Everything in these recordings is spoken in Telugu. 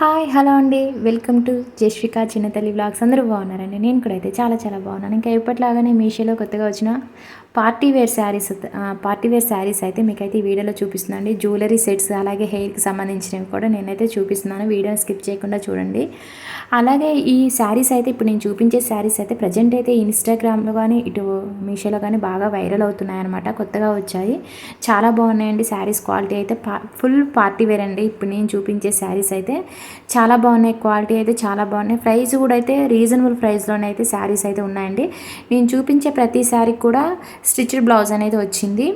హాయ్ హలో అండి. Welcome to Jasvika చిన్నతల్లి vlogs. అందరూ బాగున్నారండి. నేను కూడా అయితే చాలా చాలా బాగున్నాను. ఇంకా ఎప్పటిలాగానే మీషోలో కొత్తగా వచ్చిన పార్టీ వేర్ శారీస్ అయితే మీకైతే ఈ వీడియోలో చూపిస్తున్నాను. జ్యువెలరీ సెట్స్ అలాగే హెయిర్కి సంబంధించినవి కూడా నేనైతే చూపిస్తున్నాను. వీడియోని స్కిప్ చేయకుండా చూడండి. అలాగే ఈ శారీస్ అయితే ఇప్పుడు నేను చూపించే శారీస్ అయితే ప్రజెంట్ అయితే ఇన్స్టాగ్రామ్లో కానీ ఇటు మీషోలో కానీ బాగా వైరల్ అవుతున్నాయి అనమాట. కొత్తగా వచ్చాయి, చాలా బాగున్నాయండి. శారీస్ క్వాలిటీ అయితే ఫుల్ పార్టీ వేర్ అండి. ఇప్పుడు నేను చూపించే శారీస్ అయితే చాలా బాగున్నాయి. క్వాలిటీ అయితే చాలా బాగున్నాయి. ప్రైస్ కూడా అయితే రీజనబుల్ ప్రైస్లోనే అయితే శారీస్ అయితే ఉన్నాయండి. నేను చూపించే ప్రతి శారీ కూడా స్టిచ్డ్ బ్లౌజ్ అనేది వచ్చింది.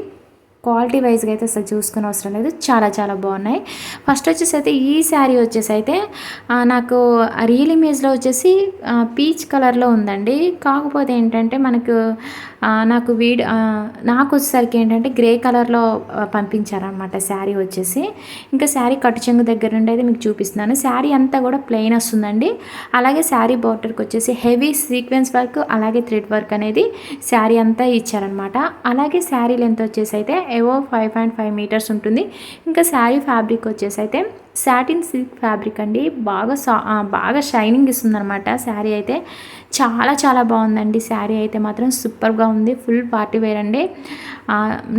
క్వాలిటీ వైజ్గా అయితే అసలు చూసుకునే అవసరం లేదు, చాలా చాలా బాగున్నాయి. ఫస్ట్ వచ్చేసి అయితే ఈ శారీ వచ్చేసి అయితే నాకు రియల్ ఇమేజ్లో వచ్చేసి పీచ్ కలర్లో ఉందండి. కాకపోతే ఏంటంటే నాకు వచ్చేసరికి ఏంటంటే గ్రే కలర్లో పంపించారనమాట శారీ వచ్చేసి. ఇంకా శారీ కట్టు చెంగు దగ్గర నుండి అయితే మీకు చూపిస్తున్నాను. శారీ అంతా కూడా ప్లెయిన్ వస్తుందండి. అలాగే శారీ బార్డర్కి వచ్చేసి హెవీ సీక్వెన్స్ వర్క్ అలాగే థ్రెడ్ వర్క్ అనేది శారీ అంతా ఇచ్చారనమాట. అలాగే శారీ లెంత్ వచ్చేసి అయితే ఏవో 5.5 మీటర్స్ ఉంటుంది. ఇంకా శారీ ఫ్యాబ్రిక్ వచ్చేసి అయితే సాటిన్ సిల్క్ ఫ్యాబ్రిక్ అండి. బాగా షైనింగ్ ఇస్తుందన్నమాట. శారీ అయితే చాలా చాలా బాగుందండి. శారీ అయితే మాత్రం సూపర్గా ఉంది. ఫుల్ పార్టీ వేర్ అండి.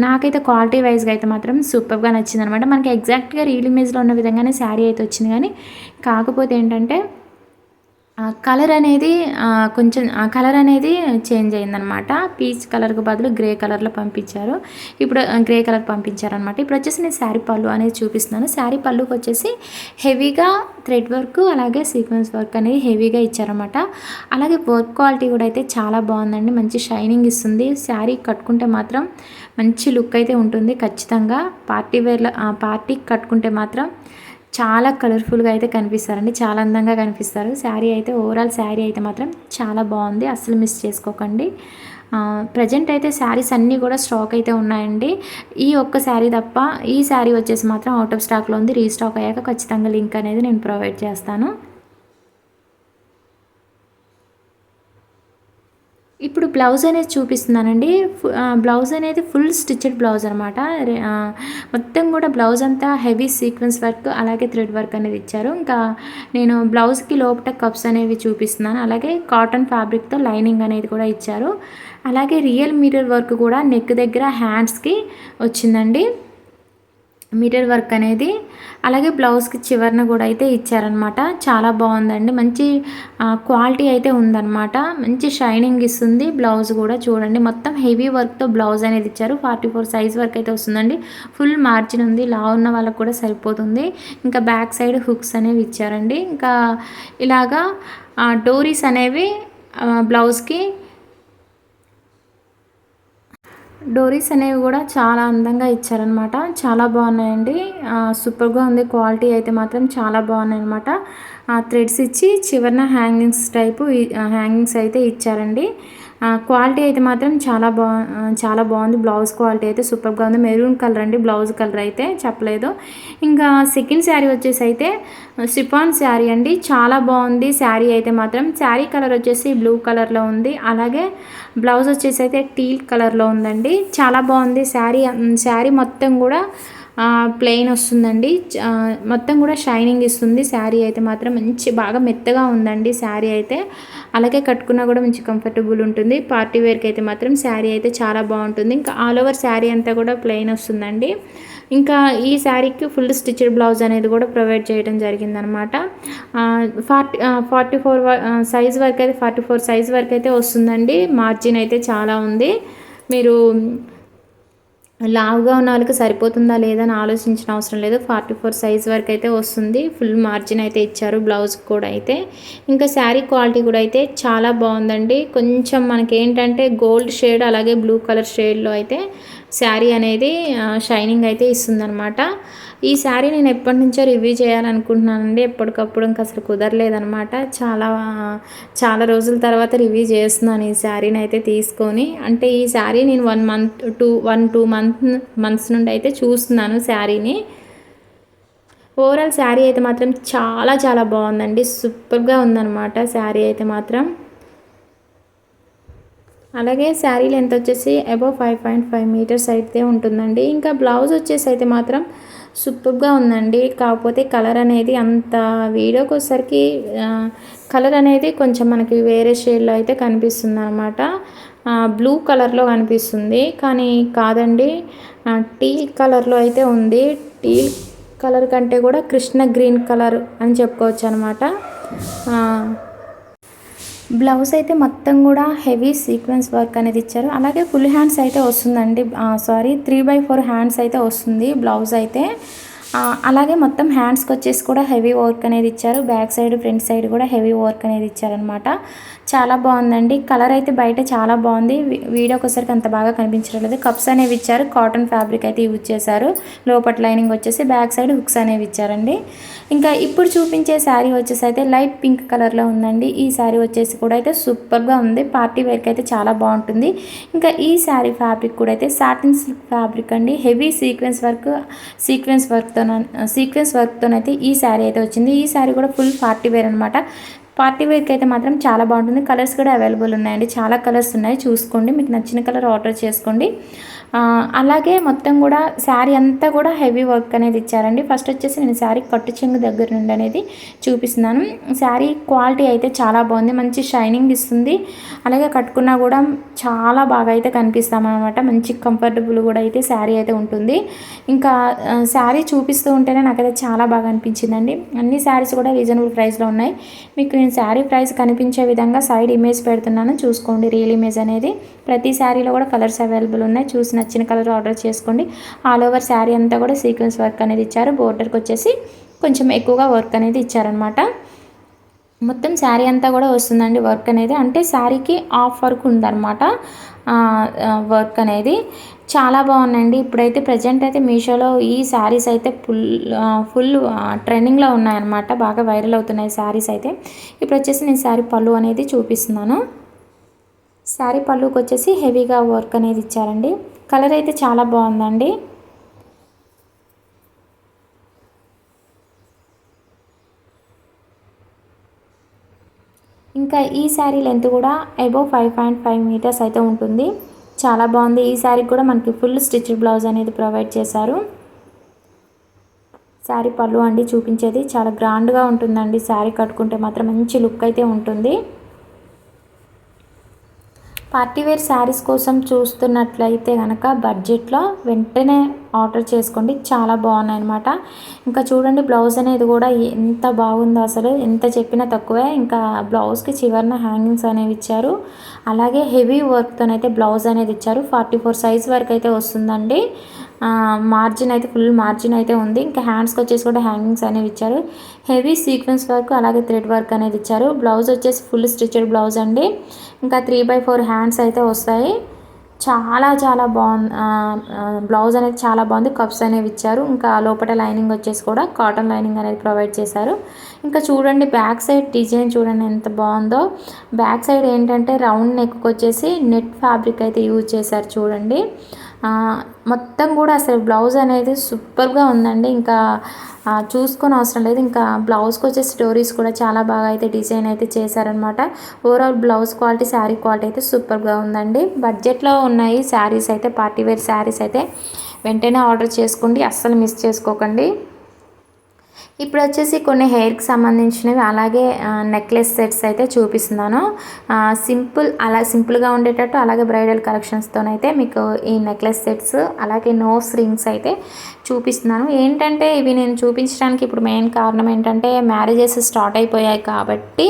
నాకైతే క్వాలిటీ వైజ్గా అయితే మాత్రం సూపర్గా నచ్చింది అనమాట. మనకి ఎగ్జాక్ట్గా రీల్ ఇమేజ్లో ఉన్న విధంగానే శారీ అయితే వచ్చింది, కానీ కాకపోతే ఏంటంటే కలర్ అనేది కలర్ అనేది చేంజ్ అయిందనమాట. పీచ్ కలర్కి బదులు గ్రే కలర్లో పంపించారు. ఇప్పుడు గ్రే కలర్ పంపించారనమాట. ఇప్పుడు వచ్చేసి నేను శారీ పళ్ళు అనేది చూపిస్తున్నాను. శారీ పళ్ళుకి వచ్చేసి హెవీగా థ్రెడ్ వర్క్ అలాగే సీక్వెన్స్ వర్క్ అనేది హెవీగా ఇచ్చారనమాట. అలాగే వర్క్ క్వాలిటీ కూడా అయితే చాలా బాగుందండి. మంచి షైనింగ్ ఇస్తుంది. శారీ కట్టుకుంటే మాత్రం మంచి లుక్ అయితే ఉంటుంది ఖచ్చితంగా. పార్టీకి కట్టుకుంటే మాత్రం చాలా కలర్ఫుల్గా అయితే కనిపిస్తారండి. చాలా అందంగా కనిపిస్తారు. శారీ అయితే ఓవరాల్ శారీ అయితే మాత్రం చాలా బాగుంది. అస్సలు మిస్ చేసుకోకండి. ప్రజెంట్ అయితే శారీస్ అన్నీ కూడా స్టాక్ అయితే ఉన్నాయండి. ఈ ఒక్క శారీ తప్ప ఈ శారీ వచ్చేసి మాత్రం అవుట్ ఆఫ్ స్టాక్లో ఉంది. రీస్టాక్ అయ్యాక ఖచ్చితంగా లింక్ అనేది నేను ప్రొవైడ్ చేస్తాను. ఇప్పుడు బ్లౌజ్ అనేది చూపిస్తున్నానండి. బ్లౌజ్ అనేది ఫుల్ స్టిచ్డ్ బ్లౌజ్ అనమాట. మొత్తం కూడా బ్లౌజ్ అంతా హెవీ సీక్వెన్స్ వర్క్ అలాగే థ్రెడ్ వర్క్ అనేది ఇచ్చారు. ఇంకా నేను బ్లౌజ్కి లోపల కప్స్ అనేవి చూపిస్తున్నాను. అలాగే కాటన్ ఫ్యాబ్రిక్తో లైనింగ్ అనేది కూడా ఇచ్చారు. అలాగే రియల్ మిర్రర్ వర్క్ కూడా నెక్ దగ్గర హ్యాండ్స్కి వచ్చిందండి, మిర్రర్ వర్క్ అనేది. అలాగే బ్లౌజ్కి చివరన కూడా అయితే ఇచ్చారనమాట. చాలా బాగుందండి. మంచి క్వాలిటీ అయితే ఉందన్నమాట. మంచి షైనింగ్ ఇస్తుంది. బ్లౌజ్ కూడా చూడండి, మొత్తం హెవీ వర్క్తో బ్లౌజ్ అనేది ఇచ్చారు. 44 సైజ్ వరకు అయితే వస్తుందండి. ఫుల్ మార్జిన్ ఉంది. లా ఉన్న వాళ్ళకు కూడా సరిపోతుంది. ఇంకా బ్యాక్ సైడ్ హుక్స్ అనేవి ఇచ్చారండి. ఇంకా ఇలాగా డోరీస్ అనేవి బ్లౌజ్కి డోరీస్ అనేవి కూడా చాలా అందంగా ఇచ్చారనమాట. చాలా బాగున్నాయండి. సూపర్గా ఉంది. క్వాలిటీ అయితే మాత్రం చాలా బాగున్నాయి అనమాట. థ్రెడ్స్ ఇచ్చి చివరన హ్యాంగింగ్స్ అయితే ఇచ్చారండి. క్వాలిటీ అయితే మాత్రం చాలా బాగుంది. బ్లౌజ్ క్వాలిటీ అయితే సూపర్గా ఉంది. మెరూన్ కలర్ అండి బ్లౌజ్ కలర్ అయితే, చెప్పలేదు. ఇంకా సెకండ్ శారీ వచ్చేసి అయితే షిఫాన్ శారీ అండి. చాలా బాగుంది శారీ అయితే మాత్రం. శారీ కలర్ వచ్చేసి బ్లూ కలర్లో ఉంది. అలాగే బ్లౌజ్ వచ్చేసి అయితే టీల్ కలర్లో ఉందండి. చాలా బాగుంది శారీ మొత్తం కూడా ప్లెయిన్ వస్తుందండి. మొత్తం కూడా షైనింగ్ ఇస్తుంది. శారీ అయితే మాత్రం బాగా మెత్తగా ఉందండి శారీ అయితే. అలాగే కట్టుకున్నా కూడా మంచి కంఫర్టబుల్ ఉంటుంది. పార్టీ వేర్కి అయితే మాత్రం శారీ అయితే చాలా బాగుంటుంది. ఇంకా ఆల్ ఓవర్ శారీ అంతా కూడా ప్లెయిన్ వస్తుందండి. ఇంకా ఈ శారీకి ఫుల్ స్టిచ్డ్ బ్లౌజ్ అనేది కూడా ప్రొవైడ్ చేయడం జరిగిందనమాట. 44 సైజ్ వరకు అయితే 44 సైజ్ వరకు అయితే వస్తుందండి. మార్జిన్ అయితే చాలా ఉంది. మీరు లావుగా ఉన్న వాళ్ళకి సరిపోతుందా లేదా అని ఆలోచించిన అవసరం లేదు. 44 సైజ్ వరకు అయితే వస్తుంది. ఫుల్ మార్జిన్ అయితే ఇచ్చారు బ్లౌజ్ కూడా అయితే. ఇంకా శారీ క్వాలిటీ కూడా అయితే చాలా బాగుందండి. కొంచెం మనకి ఏంటంటే గోల్డ్ షేడ్ అలాగే బ్లూ కలర్ షేడ్లో అయితే శారీ అనేది షైనింగ్ అయితే ఇస్తుందన్నమాట. ఈ శారీ నేను ఎప్పటి నుంచో రివ్యూ చేయాలనుకుంటున్నానండి. ఎప్పటికప్పుడు ఇంకా అసలు కుదరలేదనమాట. చాలా రోజుల తర్వాత రివ్యూ చేస్తున్నాను ఈ శారీని అయితే తీసుకొని. అంటే ఈ శారీ నేను 1-2 మంత్స్ నుండి అయితే చూస్తున్నాను శారీని. ఓవరాల్ శారీ అయితే మాత్రం చాలా చాలా బాగుందండి. సూపర్గా ఉందన్నమాట శారీ అయితే మాత్రం. అలాగే శారీ లెంత్ వచ్చేసి అబౌవ్ 5.5 మీటర్స్ అయితే ఉంటుందండి. ఇంకా బ్లౌజ్ వచ్చేసి అయితే మాత్రం సూపర్గా ఉందండి. కాకపోతే కలర్ అనేది అంత వీడియోకి వచ్చేసరికి కలర్ అనేది కొంచెం మనకి వేరే షేడ్లో అయితే కనిపిస్తుంది అనమాట. బ్లూ కలర్లో కనిపిస్తుంది కానీ కాదండి, టీల్ కలర్లో అయితే ఉంది. టీల్ కలర్ కంటే కూడా కృష్ణ గ్రీన్ కలర్ అని చెప్పుకోవచ్చు అనమాట. బ్లౌజ్ అయితే మొత్తం కూడా హెవీ సీక్వెన్స్ వర్క్ అనేది ఇచ్చారు. అలాగే ఫుల్ హ్యాండ్స్ అయితే వస్తుందండి, సారీ 3/4 హ్యాండ్స్ అయితే వస్తుంది బ్లౌజ్ అయితే. అలాగే మొత్తం హ్యాండ్స్కి వచ్చేసి కూడా హెవీ వర్క్ అనేది ఇచ్చారు. బ్యాక్ సైడ్ ఫ్రంట్ సైడ్ కూడా హెవీ వర్క్ అనేది ఇచ్చారనమాట. చాలా బాగుందండి. కలర్ అయితే బయట చాలా బాగుంది, వీడియోకి వచ్చేసరికి అంత బాగా కనిపించట్లేదు. కప్స్ అనేవి ఇచ్చారు, కాటన్ ఫ్యాబ్రిక్ అయితే యూజ్ చేశారు. లోపల లైనింగ్ వచ్చేసి బ్యాక్ సైడ్ హుక్స్ అనేవి ఇచ్చారండి. ఇంకా ఇప్పుడు చూపించే శారీ వచ్చేసి అయితే లైట్ పింక్ కలర్లో ఉందండి. ఈ శారీ వచ్చేసి కూడా అయితే సూపర్గా ఉంది, పార్టీ వేర్కి అయితే చాలా బాగుంటుంది. ఇంకా ఈ శారీ ఫ్యాబ్రిక్ కూడా అయితే సాటిన్ సిల్క్ ఫ్యాబ్రిక్ అండి. హెవీ సీక్వెన్స్ వర్క్తోనైతే ఈ శారీ అయితే వచ్చింది. ఈ శారీ కూడా ఫుల్ పార్టీ వేర్ అనమాట. పార్టీ వేర్కి అయితే మాత్రం చాలా బాగుంటుంది. కలర్స్ కూడా అవైలబుల్ ఉన్నాయండి, చాలా కలర్స్ ఉన్నాయి, చూసుకోండి. మీకు నచ్చిన కలర్ ఆర్డర్ చేసుకోండి. అలాగే మొత్తం కూడా శారీ అంతా కూడా హెవీ వర్క్ అనేది ఇచ్చారండి. ఫస్ట్ వచ్చేసి నేను శారీ కట్టు చెంగు దగ్గర నుండి అనేది చూపిస్తున్నాను. శారీ క్వాలిటీ అయితే చాలా బాగుంది, మంచి షైనింగ్ ఇస్తుంది. అలాగే కట్టుకున్నా కూడా చాలా బాగా అయితే కనిపిస్తామన్నమాట. మంచి కంఫర్టబుల్ కూడా అయితే శారీ అయితే ఉంటుంది. ఇంకా శారీ చూపిస్తూ ఉంటేనే నాకైతే చాలా బాగా అనిపించిందండి. అన్ని శారీస్ కూడా రీజనబుల్ ప్రైస్లో ఉన్నాయి. మీకు నేను శారీ ప్రైస్ కనిపించే విధంగా సైడ్ ఇమేజ్ పెడుతున్నాను, చూసుకోండి. రియల్ ఇమేజ్ అనేది ప్రతి శారీలో కూడా కలర్స్ అవైలబుల్ ఉన్నాయి, చూసి నచ్చిన కలర్ ఆర్డర్ చేసుకోండి. ఆల్ ఓవర్ శారీ అంతా కూడా సీక్వెన్స్ వర్క్ అనేది ఇచ్చారు. బోర్డర్కి వచ్చేసి కొంచెం ఎక్కువగా వర్క్ అనేది ఇచ్చారనమాట. మొత్తం శారీ అంతా కూడా వస్తుందండి వర్క్ అనేది, అంటే శారీకి హాఫ్ వర్క్ ఉందన్నమాట వర్క్ అనేది. చాలా బాగుందండి. ఇప్పుడైతే ప్రజెంట్ అయితే మీషోలో ఈ శారీస్ అయితే ఫుల్ ట్రెండింగ్లో ఉన్నాయన్నమాట, బాగా వైరల్ అవుతున్నాయి శారీస్ అయితే. ఇప్పుడు వచ్చేసి నేను శారీ పళ్ళు అనేది చూపిస్తున్నాను. శారీ పళ్ళుకి వచ్చేసి హెవీగా వర్క్ అనేది ఇచ్చారండి. కలర్ అయితే చాలా బాగుందండి. ఇంకా ఈ శారీ లెంత్ కూడా అబోవ్ 5.5 మీటర్స్ అయితే ఉంటుంది. చాలా బాగుంది. ఈ శారీకి కూడా మనకి ఫుల్ స్టిచ్డ్ బ్లౌజ్ అనేది ప్రొవైడ్ చేశారు. శారీ పళ్ళు అండి చూపించేది, చాలా గ్రాండ్గా ఉంటుందండి. శారీ కట్టుకుంటే మాత్రం మంచి లుక్ అయితే ఉంటుంది. పార్టీవేర్ శారీస్ కోసం చూస్తున్నట్లయితే కనుక బడ్జెట్లో వెంటనే ఆర్డర్ చేసుకోండి, చాలా బాగున్నాయి అనమాట. ఇంకా చూడండి బ్లౌజ్ అనేది కూడా ఎంత బాగుందో, అసలు ఎంత చెప్పినా తక్కువే. ఇంకా బ్లౌజ్కి చివరిన హ్యాంగింగ్స్ అనేవి ఇచ్చారు. అలాగే హెవీ వర్క్తోనైతే బ్లౌజ్ అనేది ఇచ్చారు. 44 సైజ్ వరకు అయితే వస్తుందండి. మార్జిన్ అయితే ఫుల్ మార్జిన్ అయితే ఉంది. ఇంకా హ్యాండ్స్కి వచ్చేసి కూడా హ్యాంగింగ్స్ అనేవి ఇచ్చారు. హెవీ సీక్వెన్స్ వర్క్ అలాగే థ్రెడ్ వర్క్ అనేది ఇచ్చారు. బ్లౌజ్ వచ్చేసి ఫుల్ స్టిచ్డ్ బ్లౌజ్ అండి. ఇంకా 3/4 హ్యాండ్స్ అయితే వస్తాయి. చాలా చాలా బాగుంది బ్లౌజ్ అనేది, చాలా బాగుంది. కప్స్ అనేవి ఇచ్చారు. ఇంకా లోపల లైనింగ్ వచ్చేసి కూడా కాటన్ లైనింగ్ అనేది ప్రొవైడ్ చేశారు. ఇంకా చూడండి బ్యాక్ సైడ్ డిజైన్ చూడండి ఎంత బాగుందో. బ్యాక్ సైడ్ ఏంటంటే రౌండ్ నెక్కి వచ్చేసి నెట్ ఫ్యాబ్రిక్ అయితే యూజ్ చేశారు చూడండి. మొత్తం కూడా అసలు బ్లౌజ్ అనేది సూపర్గా ఉందండి. ఇంకా చూసుకొని అవసరం లేదు. ఇంకా బ్లౌజ్కి వచ్చే స్టోరీస్ కూడా చాలా బాగా అయితే డిజైన్ అయితే చేశారనమాట. Overall blouse quality, sari quality అయితే సూపర్గా ఉందండి. బడ్జెట్లో ఉన్నాయి శారీస్ అయితే, పార్టీవేర్ శారీస్ అయితే వెంటనే ఆర్డర్ చేసుకోండి, అస్సలు మిస్ చేసుకోకండి. ఇప్పుడు వచ్చేసి కొన్ని హెయిర్కి సంబంధించినవి అలాగే నెక్లెస్ సెట్స్ అయితే చూపిస్తున్నాను. సింపుల్గా ఉండేటట్టు అలాగే బ్రైడల్ కలెక్షన్స్తోనైతే మీకు ఈ నెక్లెస్ సెట్స్ అలాగే నోస్ రింగ్స్ అయితే చూపిస్తున్నాను. ఏంటంటే ఇవి నేను చూపించడానికి ఇప్పుడు మెయిన్ కారణం ఏంటంటే మ్యారేజెస్ స్టార్ట్ అయిపోయాయి కాబట్టి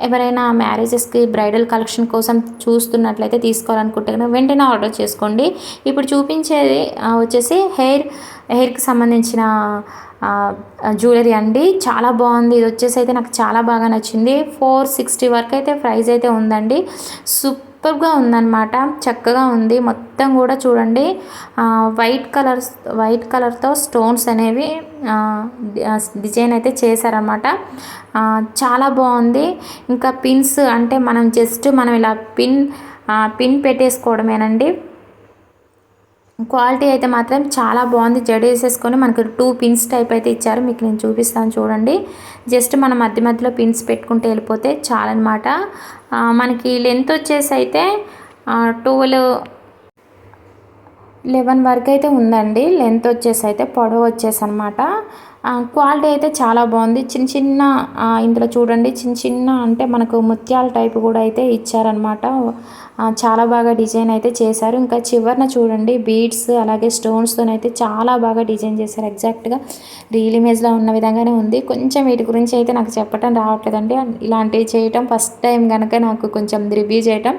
ఎవరైనా మ్యారేజెస్కి బ్రైడల్ కలెక్షన్ కోసం చూస్తున్నట్లయితే, తీసుకోవాలనుకుంటే వెంటనే ఆర్డర్ చేసుకోండి. ఇప్పుడు చూపించేది వచ్చేసి హెయిర్కి సంబంధించిన జ్యువెలరీ అండి. చాలా బాగుంది. ఇది వచ్చేసి అయితే నాకు చాలా బాగా నచ్చింది. 460 వరకు అయితే ప్రైస్ అయితే ఉందండి. సూపర్గా ఉందన్నమాట, చక్కగా ఉంది. మొత్తం కూడా చూడండి వైట్ కలర్తో స్టోన్స్ అనేవి డిజైన్ అయితే చేశారనమాట. చాలా బాగుంది. ఇంకా పిన్స్ అంటే మనం ఇలా పిన్ పెట్టేసుకోవడమేనండి. క్వాలిటీ అయితే మాత్రం చాలా బాగుంది. జడ వేసేసుకొని మనకు 2 పిన్స్ టైప్ అయితే ఇచ్చారు. మీకు నేను చూపిస్తాను చూడండి. జస్ట్ మనం మధ్యలో పిన్స్ పెట్టుకుంటే వెళ్ళిపోతే చాలన్నమాట. మనకి లెంత్ వచ్చేసి అయితే 11 వరకైతే ఉందండి. లెంత్ వచ్చేసైతే పొడవు వచ్చేసనమాట. క్వాలిటీ అయితే చాలా బాగుంది. చిన్న చిన్న ఇందులో చూడండి చిన్న చిన్న అంటే మనకు ముత్యాల టైప్ కూడా అయితే ఇచ్చారనమాట. చాలా బాగా డిజైన్ అయితే చేశారు. ఇంకా చివరన చూడండి బీడ్స్ అలాగే స్టోన్స్తోనైతే చాలా బాగా డిజైన్ చేశారు. ఎగ్జాక్ట్‌గా రియల్ ఇమేజ్‌లో ఉన్న విధంగానే ఉంది. కొంచెం వీటి గురించి అయితే నాకు చెప్పటం రావట్లేదండి. ఇలాంటివి చేయటం ఫస్ట్ టైం గనక నాకు కొంచెం రివ్యూ చేయటం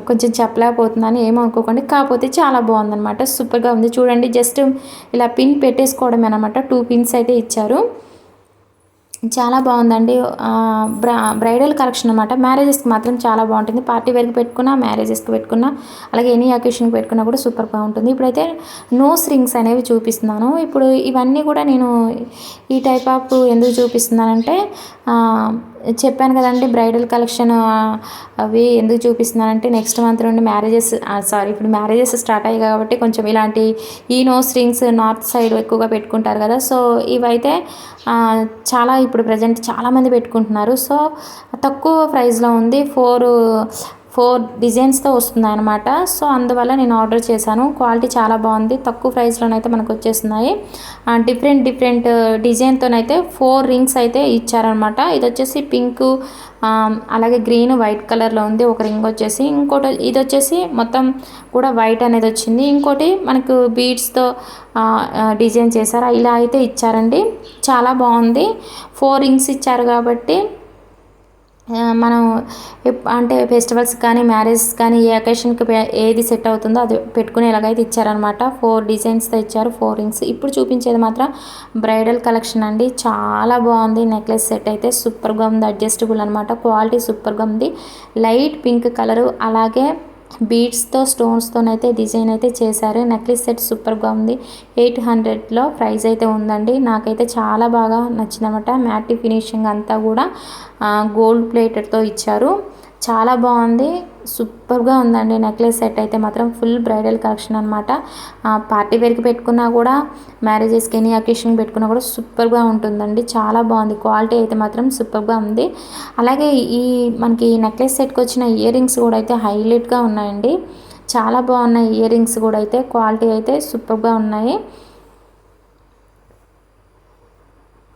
కొంచెం చెప్పలేకపోతున్నాను, ఏమనుకోకండి. కాకపోతే చాలా బాగుందనమాట. సూపర్‌గా ఉంది. చూడండి జస్ట్ ఇలా పిన్ పెట్టేసుకోవడమే అనమాట. 2 పిన్స్ అయితే ఇచ్చారు. చాలా బాగుందండి. బ్రైడల్ కలెక్షన్ అనమాట. మ్యారేజెస్కి మాత్రం చాలా బాగుంటుంది. పార్టీ వేర్కి పెట్టుకున్నా, మ్యారేజెస్కి పెట్టుకున్నా, అలాగే ఎనీ అకేషన్కి పెట్టుకున్నా కూడా సూపర్గా ఉంటుంది. ఇప్పుడైతే నోస్ రింగ్స్ అనేవి చూపిస్తున్నాను. ఇప్పుడు ఇవన్నీ కూడా నేను ఈ టైప్ ఆఫ్ ఎందుకు చూపిస్తున్నానంటే చెప్పాను కదండి బ్రైడల్ కలెక్షన్ అవి ఎందుకు చూపిస్తున్నానంటే నెక్స్ట్ మంత్ నుండి ఇప్పుడు మ్యారేజెస్ స్టార్ట్ అయ్యాయి కాబట్టి కొంచెం ఇలాంటి ఈ నోస్ రింగ్స్ నార్త్ సైడ్ ఎక్కువగా పెట్టుకుంటారు కదా. సో ఇవైతే చాలా ఇప్పుడు ప్రజెంట్ చాలామంది పెట్టుకుంటున్నారు. సో తక్కువ ప్రైస్లో ఉంది. 4 డిజైన్స్తో వస్తుంది అనమాట. సో అందువల్ల నేను ఆర్డర్ చేశాను. క్వాలిటీ చాలా బాగుంది. తక్కువ ప్రైస్లోనైతే మనకు వచ్చేస్తున్నాయి. డిఫరెంట్ డిజైన్తోనైతే 4 రింగ్స్ అయితే ఇచ్చారనమాట. ఇది వచ్చేసి పింకు అలాగే గ్రీన్ వైట్ కలర్లో ఉంది ఒక రింగ్ వచ్చేసి. ఇంకోటి ఇది వచ్చేసి మొత్తం కూడా వైట్ అనేది వచ్చింది. ఇంకోటి మనకు బీడ్స్తో డిజైన్ చేశారు. ఇలా అయితే ఇచ్చారండి. చాలా బాగుంది. 4 రింగ్స్ ఇచ్చారు కాబట్టి మనం అంటే ఫెస్టివల్స్ కానీ మ్యారేజెస్ కానీ ఏ అకేషన్కి ఏది సెట్ అవుతుందో అది పెట్టుకునేలాగైతే ఇచ్చారనమాట. 4 డిజైన్స్తో ఇచ్చారు, 4 రింగ్స్. ఇప్పుడు చూపించేది మాత్రం బ్రైడల్ కలెక్షన్ అండి. చాలా బాగుంది. నెక్లెస్ సెట్ అయితే సూపర్గా ఉంది. అడ్జస్టబుల్ అనమాట. క్వాలిటీ సూపర్గా ఉంది. లైట్ పింక్ కలరు అలాగే బీడ్స్తో స్టోన్స్తోనైతే డిజైన్ అయితే చేశారు. నెక్లెస్ సెట్ సూపర్గా ఉంది. 800లో ప్రైస్ అయితే ఉందండి. నాకైతే చాలా బాగా నచ్చిందన్నమాట. మ్యాట్ ఫినిషింగ్ అంతా కూడా గోల్డ్ ప్లేటెడ్తో ఇచ్చారు. చాలా బాగుంది. సూపర్గా ఉందండి. నెక్లెస్ సెట్ అయితే మాత్రం ఫుల్ బ్రైడల్ కలెక్షన్ అనమాట. పార్టీ వేర్కి పెట్టుకున్నా కూడా మ్యారేజెస్కి ఎనీ అకేషన్కి పెట్టుకున్నా కూడా సూపర్గా ఉంటుందండి. చాలా బాగుంది. క్వాలిటీ అయితే మాత్రం సూపర్గా ఉంది. అలాగే మనకి నెక్లెస్ సెట్కి వచ్చిన ఇయర్ రింగ్స్ కూడా అయితే హైలైట్గా ఉన్నాయండి. చాలా బాగున్నాయి ఇయర్ రింగ్స్ కూడా అయితే. క్వాలిటీ అయితే సూపర్గా ఉన్నాయి.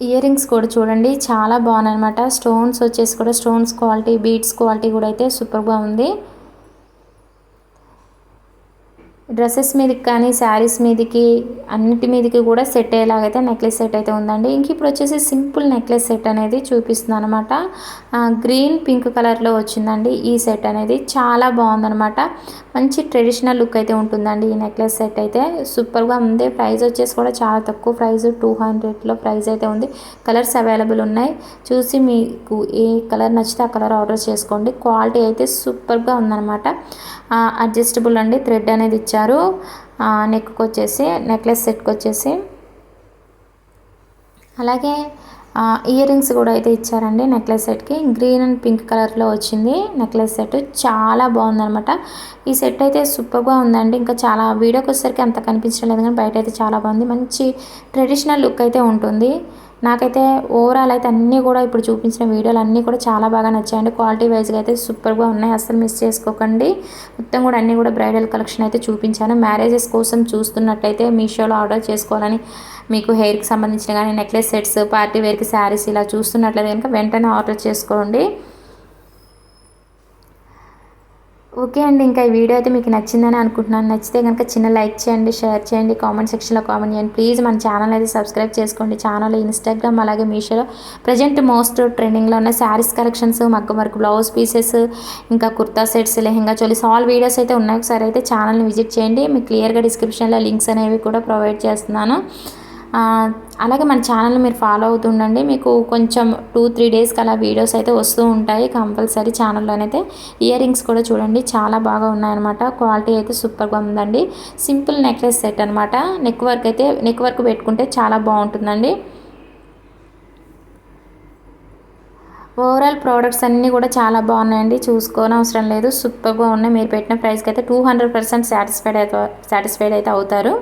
ఇయర్ రింగ్స్ కూడా చూడండి చాలా బాగున్నాయి అనమాట. స్టోన్స్ వచ్చేసి కూడా స్టోన్స్ క్వాలిటీ బీడ్స్ క్వాలిటీ కూడా అయితే సూపర్గా ఉంది. డ్రెస్సెస్ మీదకి కానీ శారీస్ మీదకి అన్నిటి మీదకి కూడా సెట్ అయ్యేలాగైతే నెక్లెస్ సెట్ అయితే ఉందండి. ఇంక ఇప్పుడు వచ్చేసి సింపుల్ నెక్లెస్ సెట్ అనేది చూపిస్తున్నాను అనమాట. గ్రీన్ పింక్ కలర్లో వచ్చిందండి ఈ సెట్ అనేది. చాలా బాగుందనమాట. మంచి ట్రెడిషనల్ లుక్ అయితే ఉంటుందండి ఈ నెక్లెస్ సెట్ అయితే. సూపర్గా ఉంది. ప్రైస్ వచ్చేసి కూడా చాలా తక్కువ ప్రైస్ 200లో ప్రైస్ అయితే ఉంది. కలర్స్ అవైలబుల్ ఉన్నాయి. చూసి మీకు ఏ కలర్ నచ్చితే ఆ కలర్ ఆర్డర్ చేసుకోండి. క్వాలిటీ అయితే సూపర్గా ఉందన్నమాట. అడ్జస్టబుల్ అండి. థ్రెడ్ అనేది ఇచ్చారు నెక్కి వచ్చేసి, నెక్లెస్ సెట్కి వచ్చేసి. అలాగే ఇయర్ రింగ్స్ కూడా అయితే ఇచ్చారండి నెక్లెస్ సెట్కి. గ్రీన్ అండ్ పింక్ కలర్లో వచ్చింది నెక్లెస్ సెట్. చాలా బాగుందనమాట. ఈ సెట్ అయితే సూపర్గా ఉందండి. ఇంకా చాలా వీడియోకి వచ్చేసరికి అంత కనిపించడం లేదు కానీ బయట అయితే చాలా బాగుంది. మంచి ట్రెడిషనల్ లుక్ అయితే ఉంటుంది. నాకైతే ఓవరాల్ అయితే అన్నీ కూడా ఇప్పుడు చూపించిన వీడియోలు అన్నీ కూడా చాలా బాగా నచ్చాయండి. క్వాలిటీ వైజ్గా అయితే సూపర్గా ఉన్నాయి. అస్సలు మిస్ చేసుకోకండి. మొత్తం కూడా అన్నీ కూడా బ్రైడల్ కలెక్షన్ అయితే చూపించాను. మ్యారేజెస్ కోసం చూస్తున్నట్టయితే మీషోలో ఆర్డర్ చేసుకోవాలని మీకు హెయిర్కి సంబంధించిన కానీ నెక్లెస్ సెట్స్ పార్టీ వేర్కి శారీస్ ఇలా చూస్తున్నట్లయితే కనుక వెంటనే ఆర్డర్ చేసుకోండి. ఓకే అండి. ఇంకా ఈ వీడియో అయితే మీకు నచ్చిందని అనుకుంటున్నాను. నచ్చితే కనుక చిన్న లైక్ చేయండి, షేర్ చేయండి, కామెంట్ సెక్షన్లో కామెంట్ చేయండి. ప్లీజ్ మన ఛానల్ అయితే సబ్స్క్రైబ్ చేసుకోండి. ఛానల్ ఇన్స్టాగ్రామ్ అలాగే మీషోలో ప్రజెంట్ మోస్ట్ ట్రెండింగ్లో ఉన్న శారీస్ కలెక్షన్స్, మగ్గం వర్క్ బ్లౌజ్ పీసెస్, ఇంకా kurta sets, lehenga cholis all videos అయితే ఉన్నాయి. ఒకసారి అయితే ఛానల్ని విజిట్ చేయండి. మీకు క్లియర్గా డిస్క్రిప్షన్లో లింక్స్ అనేవి కూడా ప్రొవైడ్ చేస్తున్నాను. అలాగే మన ఛానల్ని మీరు ఫాలో అవుతుండండి. మీకు కొంచెం 2-3 డేస్కి అలా వీడియోస్ అయితే వస్తూ ఉంటాయి కంపల్సరీ ఛానల్లోనైతే. ఇయర్ రింగ్స్ కూడా చూడండి చాలా బాగా ఉన్నాయన్నమాట. క్వాలిటీ అయితే సూపర్గా ఉందండి. సింపుల్ నెక్లెస్ సెట్ అనమాట. నెక్ వర్క్ పెట్టుకుంటే చాలా బాగుంటుందండి. ఓవరాల్ ప్రోడక్ట్స్ అన్నీ కూడా చాలా బాగున్నాయండి. చూసుకోని అవసరం లేదు. సూపర్గా ఉన్నాయి. మీరు పెట్టిన ప్రైస్కి అయితే 200% సాటిస్ఫైడ్ అయితే అవుతారు.